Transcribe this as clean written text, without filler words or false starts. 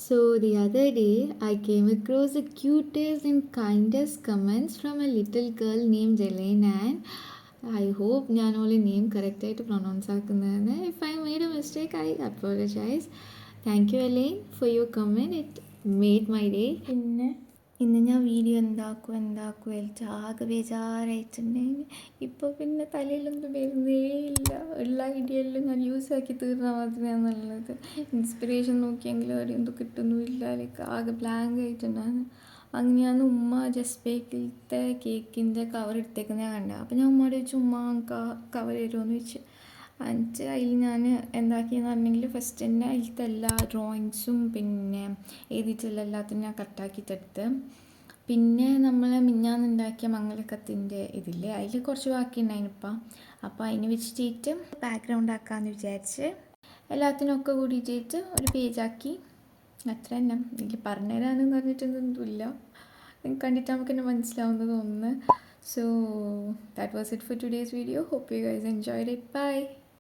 So the other day, I came across the cutest and kindest comments from a little girl named Elena, and I hope ഞാൻ ഓളെ name കറക്റ്റായിട്ട് pronounce ആക്കുന്നതാണ്. If I made a mistake I apologise. Thank you Elaine for your comment. It made my day. പിന്നെ ഇന്ന് ഞാൻ video എന്താക്കും ആകെ ബേജാറായിട്ടുണ്ടെങ്കിൽ ഇപ്പോൾ പിന്നെ തലയിലൊന്നും വരുന്നേ ഇല്ല. ഉള്ള ഐഡിയയെല്ലാം ഞാൻ യൂസാക്കി തീർന്നാൽ മാത്രമേ നല്ലത്. ഇൻസ്പിറേഷൻ നോക്കിയെങ്കിലും അവിടെ എന്തോ കിട്ടുന്നുമില്ല. ലൈക്ക് ആകെ ബ്ലാങ്ക് ആയിട്ടുണ്ടാകുന്നു. അങ്ങനെയാണ് ഉമ്മ ജസ്റ്റ് ബേക്കിലത്തെ കേക്കിൻ്റെ കവർ എടുത്തേക്കുന്നത് കണ്ടത്. അപ്പോൾ ഞാൻ ഉമ്മയോട് ചോദിച്ചു, ഉമ്മ കവർ തരുമോയെന്ന് ചോദിച്ചു. എന്നിട്ട് അതിൽ ഞാൻ എന്താക്കിയെന്ന് പറഞ്ഞെങ്കിൽ ഫസ്റ്റ് തന്നെ അതിലത്തെ എല്ലാ ഡ്രോയിങ്സും പിന്നെ എഴുതിയിട്ടുള്ള എല്ലാത്തിനും ഞാൻ കട്ടാക്കിയിട്ടെടുത്ത്. പിന്നെ നമ്മൾ മിഞ്ഞാന്നുണ്ടാക്കിയ മംഗലക്കത്തിൻ്റെ ഇതില്ലേ, അതിൽ കുറച്ച് ബാക്കി ഉണ്ടായിനിപ്പം. അപ്പോൾ അതിന് വെച്ചിട്ട് ബാക്ക്ഗ്രൗണ്ട് ആക്കാമെന്ന് വിചാരിച്ച് എല്ലാത്തിനൊക്കെ കൂടിയിട്ട് ഒരു പേജാക്കി. അത്ര തന്നെ. എനിക്ക് പറഞ്ഞുതരാനെന്ന് പറഞ്ഞിട്ടൊന്നുമില്ല, കണ്ടിട്ട് നമുക്ക് തന്നെ മനസ്സിലാവുന്നത് ഒന്ന്. So that was it for today's video. Hope you guys enjoyed it. Bye.